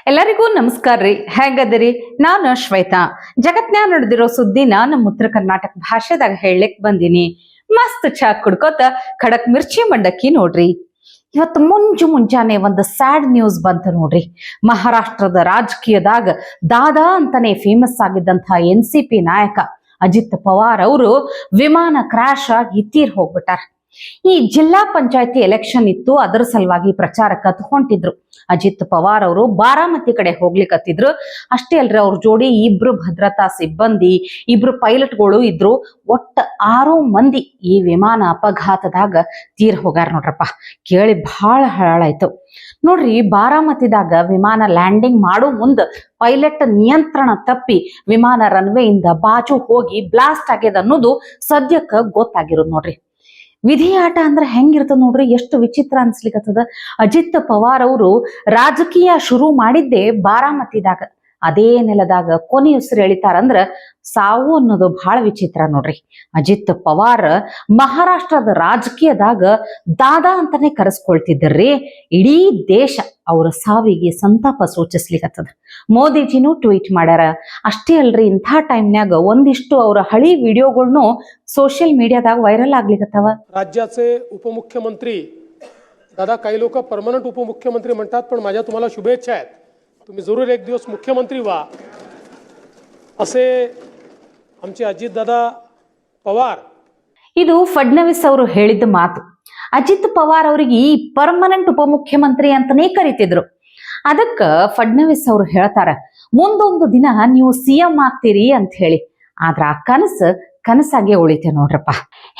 ಎಲ್ಲರಿಗೂ ನಮಸ್ಕಾರ ರೀ. ಹೇಗದಿರಿ? ನಾನು ಶ್ವೇತಾ. ಜಗತ್ನ್ಯಾಗ ನಡೆದಿರೋ ಸುದ್ದಿನ ನಮ್ಮ ಉತ್ತರ ಕರ್ನಾಟಕ ಭಾಷೆದಾಗ ಹೇಳಲಿಕ್ ಬಂದಿನಿ. ಮಸ್ತ್ ಚಾ ಕುಡ್ಕೋತ ಖಡಕ್ ಮಿರ್ಚಿ ಮಂಡಕ್ಕಿ ನೋಡ್ರಿ. ಇವತ್ತು ಮುಂಜಾನೆ ಒಂದು ಸ್ಯಾಡ್ ನ್ಯೂಸ್ ಬಂತು ನೋಡ್ರಿ. ಮಹಾರಾಷ್ಟ್ರದ ರಾಜಕೀಯದಾಗ ದಾದಾ ಅಂತಾನೆ ಫೇಮಸ್ ಆಗಿದ್ದಂತ NCP ನಾಯಕ ಅಜಿತ್ ಪವಾರ್ ಅವರು ವಿಮಾನ ಕ್ರಾಶ್ ಆಗಿ ತೀರ್ ಹೋಗ್ಬಿಟ್ಟಾರ. ಈ ಜಿಲ್ಲಾ ಪಂಚಾಯತಿ ಎಲೆಕ್ಷನ್ ಇತ್ತು, ಅದರ ಸಲುವಾಗಿ ಪ್ರಚಾರಕ್ಕೆ ಹೊಂಟಿದ್ರು. ಅಜಿತ್ ಪವಾರ್ ಅವರು ಬಾರಾಮತಿ ಕಡೆ ಹೋಗ್ಲಿಕ್ಕತ್ತಿದ್ರು. ಅಷ್ಟೇ ಅಲ್ರಿ, ಅವ್ರ ಜೋಡಿ ಇಬ್ರು ಭದ್ರತಾ ಸಿಬ್ಬಂದಿ, ಇಬ್ರು ಪೈಲಟ್ಗಳು ಇದ್ರು. ಒಟ್ಟ 6 ಮಂದಿ ಈ ವಿಮಾನ ಅಪಘಾತದಾಗ ತೀರ್ ಹೋಗಾರ ನೋಡ್ರಪ್ಪ. ಕೇಳಿ ಬಹಳ ಹಳಾಯ್ತು ನೋಡ್ರಿ. ಬಾರಾಮತಿದಾಗ ವಿಮಾನ ಲ್ಯಾಂಡಿಂಗ್ ಮಾಡೋ ಮುಂದ ಪೈಲಟ್ ನಿಯಂತ್ರಣ ತಪ್ಪಿ ವಿಮಾನ ರನ್ವೇ ಇಂದ ಬಾಜು ಹೋಗಿ ಬ್ಲಾಸ್ಟ್ ಆಗ್ಯದ ಅನ್ನೋದು ಸದ್ಯಕ್ಕ ಗೊತ್ತಾಗಿರೋದು ನೋಡ್ರಿ. ವಿಧಿ ಆಟ ಅಂದ್ರೆ ಹೆಂಗಿರ್ತದ ನೋಡ್ರಿ, ಎಷ್ಟು ವಿಚಿತ್ರ ಅನ್ಸ್ಲಿಕ್ಕತ್ತದ. ಅಜಿತ್ ಪವಾರ್ ಅವರು ರಾಜಕೀಯ ಶುರು ಮಾಡಿದ್ದೆ ಬಾರಾಮತಿದಾಗ. ಅದೇ ನೆಲದಾಗ ಕೊನೆ ಉಸಿರು ಎಳಿತಾರಂದ್ರ ಸಾವು ಅನ್ನೋದು ಬಹಳ ವಿಚಿತ್ರ ನೋಡ್ರಿ. ಅಜಿತ್ ಪವಾರ್ ಮಹಾರಾಷ್ಟ್ರದ ರಾಜಕೀಯದಾಗ ದಾದಾ ಅಂತಾನೆ ಕರೆಸ್ಕೊಳ್ತಿದ್ದರ್ರಿ. ಇಡೀ ದೇಶ ಅವರ ಸಾವಿಗೆ ಸಂತಾಪ ಸೂಚಿಸ್ಲಿಕ್ಕತ್ತದ. ಮೋದಿಜಿನೂ ಟ್ವೀಟ್ ಮಾಡ್ಯಾರ. ಅಷ್ಟೇ ಅಲ್ರಿ, ಇಂಥ ಟೈಮ್ನ್ಯಾಗ ಒಂದಿಷ್ಟು ಅವರ ಹಳಿ ವಿಡಿಯೋಗಳ್ನು सोशल मीडियाದಾಗ व्हायरल ಆಗ್ಲಿಕತ್ತವ. राज्याचे उपमुख्यमंत्री दादा, काही लोक परमनंट उपमुख्यमंत्री म्हणतात, पण माझ्या तुम्हाला शुभेच्छा आहेत. तुम्ही जरूर एक दिवस मुख्यमंत्री व्हा असे आमचे अजित दादा पवार. ಇದು ಫಡ್ನವೀಸ್ ಅವರು ಹೇಳಿದ ಮಾತು. ಅಜಿತ್ ಪವಾರ್ ಅವರಿಗೆ ಈ ಪರ್ಮನೆಂಟ್ ಉಪಮುಖ್ಯಮಂತ್ರಿ ಅಂತಾನೆ ಕರಿತಿದ್ರು. ಅದಕ್ಕ ಫಡ್ನವೀಸ್ ಅವರು ಹೇಳ್ತಾರ, ಮುಂದೊಂದು ದಿನ ನೀವು CM ಆಗ್ತೀರಿ ಅಂತ ಹೇಳಿ. ಆದ್ರ ಆ ಕನಸಾಗೆ ಉಳಿತೆ ನೋಡ್ರಪ್ಪ.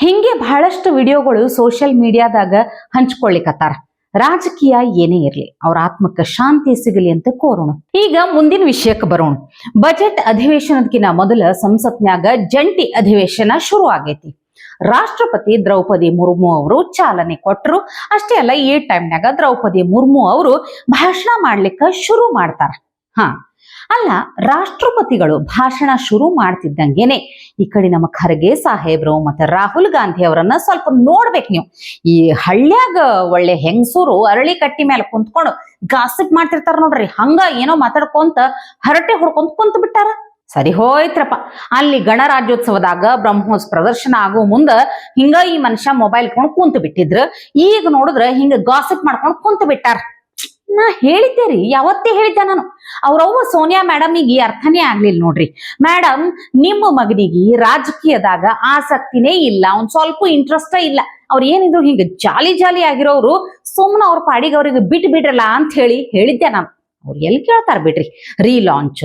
ಹಿಂಗೆ ಬಹಳಷ್ಟು ವಿಡಿಯೋಗಳು ಸೋಷಿಯಲ್ ಮೀಡಿಯಾದಾಗ ಹಂಚ್ಕೊಳ್ಳಿಕತ್ತಾರ. ರಾಜಕೀಯ ಏನೇ ಇರ್ಲಿ, ಅವ್ರ ಆತ್ಮಕ್ಕೆ ಶಾಂತಿ ಸಿಗಲಿ ಅಂತ ಕೋರೋಣ. ಈಗ ಮುಂದಿನ ವಿಷಯಕ್ಕೆ ಬರೋಣ. ಬಜೆಟ್ ಅಧಿವೇಶನದಕ್ಕಿಂತ ಮೊದಲ ಸಂಸತ್ನ್ಯಾಗ ಜಂಟಿ ಅಧಿವೇಶನ ಶುರು ಆಗೈತಿ. ರಾಷ್ಟ್ರಪತಿ ದ್ರೌಪದಿ ಮುರ್ಮು ಅವರು ಚಾಲನೆ ಕೊಟ್ಟರು. ಅಷ್ಟೇ ಅಲ್ಲ, ಈ ಟೈಮ್ನಾಗ ದ್ರೌಪದಿ ಮುರ್ಮು ಅವರು ಭಾಷಣ ಮಾಡ್ಲಿಕ್ಕೆ ಶುರು ಮಾಡ್ತಾರ. ಅಲ್ಲ, ರಾಷ್ಟ್ರಪತಿಗಳು ಭಾಷಣ ಶುರು ಮಾಡ್ತಿದ್ದಂಗೆನೆ ಈ ಕಡೆ ನಮ್ಮ ಖರ್ಗೆ ಸಾಹೇಬ್ರು ಮತ್ತೆ ರಾಹುಲ್ ಗಾಂಧಿ ಅವರನ್ನ ಸ್ವಲ್ಪ ನೋಡ್ಬೇಕು ನೀವು. ಈ ಹಳ್ಳ್ಯಾಗ ಒಳ್ಳೆ ಹೆಂಗಸೂರು ಅರಳಿ ಕಟ್ಟಿ ಮೇಲೆ ಕುಂತ್ಕೊಂಡು ಗಾಸಿಪ್ ಮಾಡ್ತಿರ್ತಾರ ನೋಡ್ರಿ. ಹಂಗ ಏನೋ ಮಾತಾಡ್ಕೊಂತ ಹರಟೆ ಹೊಡ್ಕೊಂತ ಕುಂತ ಬಿಟ್ಟಾರ. ಸರಿ ಹೋಯ್ತ್ರಪ್ಪ. ಅಲ್ಲಿ ಗಣರಾಜ್ಯೋತ್ಸವದಾಗ ಬ್ರಹ್ಮೋಸ್ ಪ್ರದರ್ಶನ ಆಗೋ ಮುಂದ ಹಿಂಗ ಈ ಮನುಷ್ಯ ಮೊಬೈಲ್ ಇಟ್ಕೊಂಡು ಕುಂತ ಬಿಟ್ಟಿದ್ರ. ಈಗ ನೋಡಿದ್ರ ಹಿಂಗ ಗಾಸಿಪ್ ಮಾಡ್ಕೊಂಡು ಕುಂತ ಬಿಟ್ಟಾರ. ನಾ ಹೇಳಿದ್ದೇರಿ, ಯಾವತ್ತೇ ಹೇಳಿದ್ದೆ ನಾನು. ಅವ್ರವ್ವ ಸೋನಿಯಾ ಮೇಡಮಿಗೆ ಅರ್ಥನೇ ಆಗ್ಲಿಲ್ಲ ನೋಡ್ರಿ. ಮೇಡಮ್, ನಿಮ್ಮ ಮಗನಿಗೆ ರಾಜಕೀಯದಾಗ ಆಸಕ್ತಿನೇ ಇಲ್ಲ, ಒಂದ್ ಸ್ವಲ್ಪ ಇಂಟ್ರೆಸ್ಟ್ ಇಲ್ಲ. ಅವ್ರು ಏನಿದ್ರು ಹಿಂಗ ಜಾಲಿ ಆಗಿರೋರು ಸುಮ್ಮನೆ ಅವ್ರ ಪಾಡಿಗೆ ಅವ್ರಿಗೆ ಬಿಟ್ರಲ್ಲ ಅಂತ ಹೇಳಿದ್ದೆ ನಾನು. ಅವ್ರು ಎಲ್ಲಿ ಕೇಳ್ತಾರ ಬಿಡ್ರಿ. ರೀಲಾಂಚ್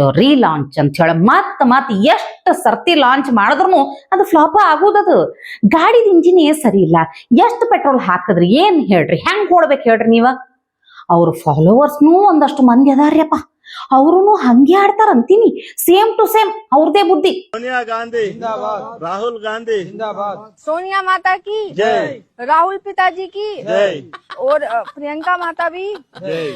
ಅಂತ ಹೇಳ ಮತ್ ಎಷ್ಟು ಸರ್ತಿ ಲಾಂಚ್ ಮಾಡಿದ್ರು ಅದು ಫ್ಲಾಪ್ ಆಗೋದದು. ಗಾಡಿದ ಇಂಜಿನ್ ಸರಿ ಇಲ್ಲ, ಎಷ್ಟು ಪೆಟ್ರೋಲ್ ಹಾಕಿದ್ರಿ ಏನ್ ಹೇಳ್ರಿ, ಹೆಂಗ್ ಕೊಡ್ಬೇಕು ಹೇಳ್ರಿ ನೀವ. ಅವ್ರ ಫಾಲೋವರ್ಸ್ನು ಒಂದಷ್ಟು ಮಂದಿ ಅದಾರ್ಯಪ್ಪ, ಅವ್ರು ಹಂಗೆ ಆಡ್ತಾರ ಅಂತೀನಿ. ಸೇಮ್ ಟು ಸೇಮ್ ಅವ್ರದೇ ಬುದ್ಧಿ. सोनिया गांधी जिंदाबाद, राहुल गांधी जिंदाबाद, सोनिया माता की जय, राहुल पिताजी की जय, और प्रियंका माता भी जय,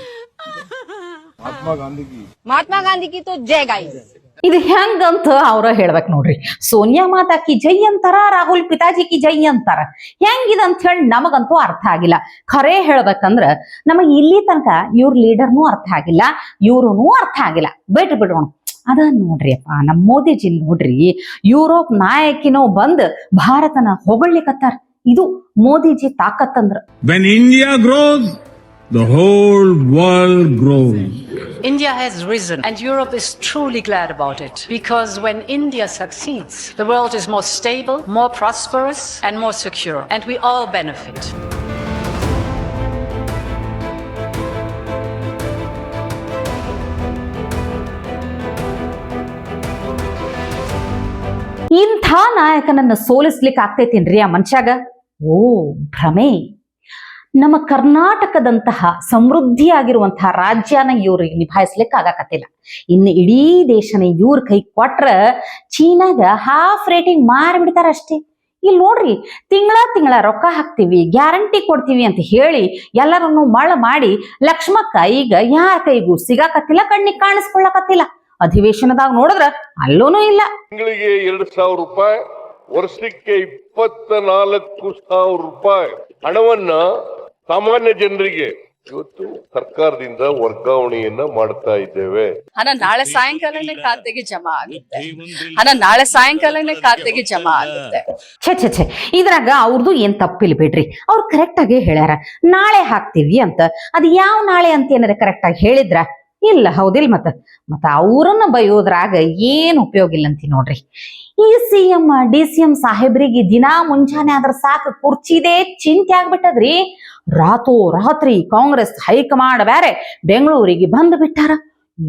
महात्मा गांधी की तो जय गाइस. ಇದು ಹೆಂಗಂತ ಅವ್ರ ಹೇಳ್ಬೇಕು ನೋಡ್ರಿ. ಸೋನಿಯಾ ಮಾತಾ ಕಿ ಜೈ ಅಂತಾರ, ರಾಹುಲ್ ಪಿತಾಜಿ ಕಿ ಜೈ ಅಂತಾರ. ಹೆಂಗಿದ ಅಂತ ಹೇಳಿ ನಮಗಂತೂ ಅರ್ಥ ಆಗಿಲ್ಲ. ಖರೇ ಹೇಳ್ಬೇಕಂದ್ರ ನಮಗ್ ಇಲ್ಲಿ ತನಕ ಇವ್ರ ಲೀಡರ್ನೂ ಅರ್ಥ ಆಗಿಲ್ಲ, ಇವ್ರೂ ಅರ್ಥ ಆಗಿಲ್ಲ. ಬಿಡೋಣ. ಅದ ನೋಡ್ರಿ ಅಪ್ಪ, ನಮ್ ಮೋದಿಜಿ ನೋಡ್ರಿ, ಯುರೋಪ್ ನಾಯಕಿನೋ ಬಂದ್ ಭಾರತನ ಹೊಗಳಿಕತ್ತಾರ. ಇದು Modiji ತಾಕತ್ತಂದ್ರ. When India grows, the whole world grows. India has risen and Europe is truly glad about it, because when India succeeds, the world is more stable, more prosperous and more secure, and we all benefit. ಇಂಥ ನಾಯಕನನ್ನ ಸೋಲಿಸ್ಲಿಕ್ಕೆ ಆಗ್ತೈತೇನ್ರಿ ಆ ಮನುಷ್ಯಾಗ? ಓ ಭ್ರಮೆ. ನಮ್ಮ ಕರ್ನಾಟಕದಂತಹ ಸಮೃದ್ಧಿಯಾಗಿರುವಂತಹ ರಾಜ್ಯನ ಇವ್ರಿಗೆ ನಿಭಾಯಿಸ್ಲಿಕ್ಕೆ ಆಗಾಕತ್ತಿಲ್ಲ. ಇನ್ನು ಇಡೀ ದೇಶನ ಇವ್ರ ಕೈ ಕೊಟ್ರ ಚೀನಾಗ ಹಾಫ್ ರೇಟಿಂಗ್ ಮಾರಿಬಿಡ್ತಾರ ಅಷ್ಟೇ. ಇಲ್ಲಿ ನೋಡ್ರಿ, ತಿಂಗಳ ರೊಕ್ಕ ಹಾಕ್ತಿವಿ, ಗ್ಯಾರಂಟಿ ಕೊಡ್ತೀವಿ ಅಂತ ಹೇಳಿ ಎಲ್ಲರನ್ನು ಮಳ ಮಾಡಿ ಲಕ್ಷ್ಮಕ್ಕ ಈಗ ಯಾರ ಕೈಗೂ ಸಿಗಾಕತ್ತಿಲ್ಲ, ಕಣ್ಣಿಗೆ ಕಾಣಿಸ್ಕೊಳ್ಳಕತ್ತಿಲ್ಲ. ಅಧಿವೇಶನದಾಗ ನೋಡಿದ್ರ ಅಲ್ಲೂನು ಇಲ್ಲ. ತಿಂಗಳಿಗೆ 2,000 ರೂಪಾಯಿ, ವರ್ಷಕ್ಕೆ 24,000 ರೂಪಾಯಿ ಹಣವನ್ನ ಸಾಮಾನ್ಯ ಜನರಿಗೆ ಇವತ್ತು ಸರ್ಕಾರದಿಂದ ವರ್ಗಾವಣೆಯನ್ನ ಮಾಡ್ತಾ ಇದ್ದೇವೆ. ಹಣ ನಾಳೆ ಸಾಯಂಕಾಲನೇ ಖಾತೆಗೆ ಜಮಾ ಆಗುತ್ತೆ. ಹಣ ನಾಳೆ ಸಾಯಂಕಾಲನೇ ಖಾತೆಗೆ ಜಮಾ ಆಗುತ್ತೆ. ಛೆ ಇದ್ರಾಗ ಅವ್ರದ್ದು ಏನ್ ತಪ್ಪಿಲ್ಲ ಬಿಡ್ರಿ. ಅವ್ರು ಕರೆಕ್ಟ್ ಆಗಿ ಹೇಳ್ಯಾರ ನಾಳೆ ಹಾಕ್ತಿವಿ ಅಂತ. ಅದ್ ಯಾವ ನಾಳೆ ಅಂತ ಏನಾರ ಕರೆಕ್ಟ್ ಆಗಿ ಹೇಳಿದ್ರ ಇಲ್ಲ, ಹೌದಿಲ್ಲ? ಮತ್ತ ಅವ್ರನ್ನ ಬಯೋದ್ರಾಗ ಏನ್ ಉಪಯೋಗ ಇಲ್ಲ ಅಂತಿ ನೋಡ್ರಿ. ಈ CM DCM ಸಾಹೇಬ್ರಿಗೆ ದಿನಾ ಮುಂಜಾನೆ ಆದ್ರ ಸಾಕು ಕುರ್ಚಿದೇ ಚಿಂತೆ ಆಗ್ಬಿಟ್ಟದ್ರಿ. ರಾತ್ರಿ ಕಾಂಗ್ರೆಸ್ ಹೈಕಮಾಂಡ್ ಬೇರೆ ಬೆಂಗಳೂರಿಗೆ ಬಂದು ಬಿಟ್ಟಾರ.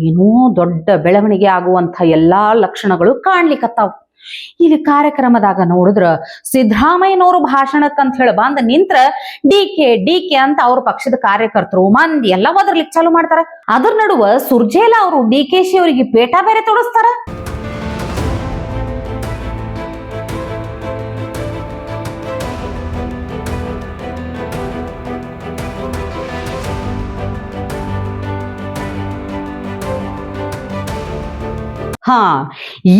ಏನೋ ದೊಡ್ಡ ಬೆಳವಣಿಗೆ ಆಗುವಂತ ಎಲ್ಲಾ ಲಕ್ಷಣಗಳು ಕಾಣ್ಲಿಕ್ಕತ್ತಾವ. ಇಲ್ಲಿ ಕಾರ್ಯಕ್ರಮದಾಗ ನೋಡಿದ್ರ ಸಿದ್ದರಾಮಯ್ಯನವರು ಭಾಷಣಕ್ಕಂತ ಹೇಳಿ ಬಂದ ನಿಂತ್ರ ಡಿಕೆ ಅಂತ ಅವ್ರ ಪಕ್ಷದ ಕಾರ್ಯಕರ್ತರು ಮಂದಿ ಎಲ್ಲ ಒದರ್ಲಿಕ್ಕೆ ಚಾಲು ಮಾಡ್ತಾರ. ಅದ್ರ ನಡುವ ಸುರ್ಜೇಲ ಅವರು DKಶಿ ಅವರಿಗೆ ಪೇಟ ಬೇರೆ ತೊಡಸ್ತಾರ.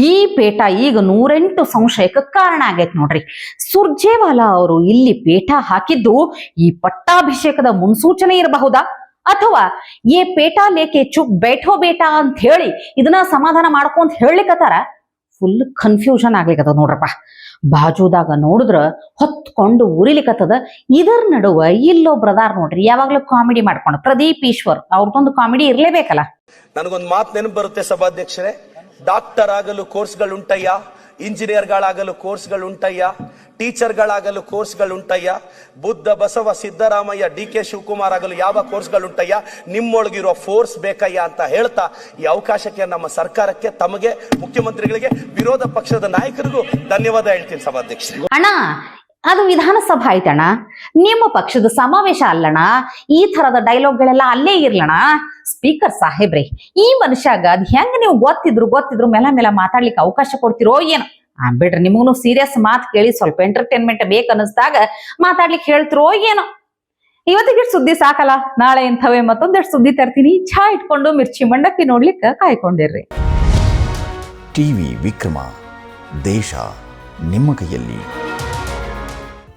ಈ ಪೇಟ ಈಗ 108 ಸಂಶಯಕ್ಕೆ ಕಾರಣ ಆಗೈತ್ ನೋಡ್ರಿ. ಸುರ್ಜೇವಾಲಾ ಅವರು ಇಲ್ಲಿ ಪೇಟ ಹಾಕಿದ್ದು ಈ ಪಟ್ಟಾಭಿಷೇಕದ ಮುನ್ಸೂಚನೆ ಇರಬಹುದಾ, ಅಥವಾ ಏ ಪೇಟ ಲೇಕೆ ಚುಪ್ ಬೇಠೋ ಬೇಟ ಅಂತ ಹೇಳಿ ಇದನ್ನ ಸಮಾಧಾನ ಮಾಡ್ಕೊಂತ ಹೇಳಿಕತ್ತಾರ? ಫುಲ್ ಕನ್ಫ್ಯೂಷನ್ ಆಗ್ಲಿಕ್ಕತ್ತದ ನೋಡ್ರಪ್ಪ. ಬಾಜುದಾಗ ನೋಡಿದ್ರ ಹೊತ್ಕೊಂಡು ಉರಿಲಿಕ್ಕತ್ತದ. ಇದರ ನಡುವ ಇಲ್ಲೊಬ್ರದಾರ್ ನೋಡ್ರಿ, ಯಾವಾಗ್ಲೂ ಕಾಮಿಡಿ ಮಾಡ್ಕೊಂಡು ಪ್ರದೀಪ್ ಈಶ್ವರ್ ಅವ್ರದೊಂದು ಕಾಮಿಡಿ ಇರ್ಲೇಬೇಕಲ್ಲ. ನನಗೊಂದು ಮಾತು ನೆನಪು ಬರುತ್ತೆ ಸಭಾಧ್ಯಕ್ಷರೇ, ಡಾಕ್ಟರ್ ಆಗಲು ಕೋರ್ಸ್ಗಳುಂಟಯ್ಯ, ಇಂಜಿನಿಯರ್ಗಳಾಗಲು ಕೋರ್ಸ್ಗಳುಂಟಯ್ಯ, ಟೀಚರ್ಗಳಾಗಲು ಕೋರ್ಸ್ಗಳುಂಟಯ್ಯ, ಬುದ್ಧ ಬಸವ ಸಿದ್ದರಾಮಯ್ಯ DK ಶಿವಕುಮಾರ್ ಆಗಲು ಯಾವ ಕೋರ್ಸ್ಗಳುಂಟಯ್ಯ, ನಿಮ್ಮೊಳಗಿರೋ ಫೋರ್ಸ್ ಬೇಕಯ್ಯ ಅಂತ ಹೇಳ್ತಾ ಈ ಅವಕಾಶಕ್ಕೆ ನಮ್ಮ ಸರ್ಕಾರಕ್ಕೆ, ತಮಗೆ, ಮುಖ್ಯಮಂತ್ರಿಗಳಿಗೆ, ವಿರೋಧ ಪಕ್ಷದ ನಾಯಕರಿಗೂ ಧನ್ಯವಾದ ಹೇಳ್ತೀನಿ ಸಭಾಧ್ಯಕ್ಷ. ಅಣ್ಣ ಅದು ವಿಧಾನಸಭಾ ಆಯ್ತಣ್ಣ, ನಿಮ್ಮ ಪಕ್ಷದ ಸಮಾವೇಶ ಅಲ್ಲಣ್ಣ. ಈ ತರದ ಡೈಲಾಗ್ಗಳೆಲ್ಲ ಅಲ್ಲೇ ಇರ್ಲಣ್ಣ. ಸ್ಪೀಕರ್ ಸಾಹೇಬ್ರೆ, ಈ ಮನುಷ್ಯಾಗ ಅದ್ ಹೆಂಗ್ ನೀವು ಗೊತ್ತಿದ್ರು ಮೇಲ ಮಾತಾಡ್ಲಿಕ್ಕೆ ಅವಕಾಶ ಕೊಡ್ತಿರೋ ಏನೋ. ಬಿಡ್ರಿ, ನಿಮಗೂ ಸೀರಿಯಸ್ ಮಾತು ಕೇಳಿ ಸ್ವಲ್ಪ ಎಂಟರ್ಟೈನ್ಮೆಂಟ್ ಬೇಕನ್ನಿಸ್ದಾಗ ಮಾತಾಡ್ಲಿಕ್ಕೆ ಹೇಳ್ತಿರೋ ಏನೋ. ಇವತ್ತಿಗೆ ಸುದ್ದಿ ಸಾಕಲ್ಲ, ನಾಳೆ ಇಂಥವೇ ಮತ್ತೊಂದಷ್ಟು ಸುದ್ದಿ ತರ್ತೀನಿ. ಚಹಾ ಇಟ್ಕೊಂಡು ಮಿರ್ಚಿ ಮಂಡಕ್ಕಿ ನೋಡ್ಲಿಕ್ಕೆ ಕಾಯ್ಕೊಂಡಿರ್ರಿ. ಟಿವಿ ವಿಕ್ರಮ, ದೇಶ ನಿಮ್ಮ ಕೈಯಲ್ಲಿ.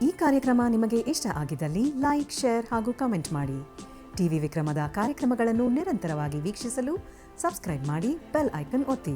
ಈ ಕಾರ್ಯಕ್ರಮ ನಿಮಗೆ ಇಷ್ಟ ಆಗಿದ್ದಲ್ಲಿ ಲೈಕ್, ಶೇರ್ ಹಾಗೂ ಕಮೆಂಟ್ ಮಾಡಿ. ಟಿವಿ ವಿಕ್ರಮದ ಕಾರ್ಯಕ್ರಮಗಳನ್ನು ನಿರಂತರವಾಗಿ ವೀಕ್ಷಿಸಲು ಸಬ್ಸ್ಕ್ರೈಬ್ ಮಾಡಿ, ಬೆಲ್ ಐಕನ್ ಒತ್ತಿ.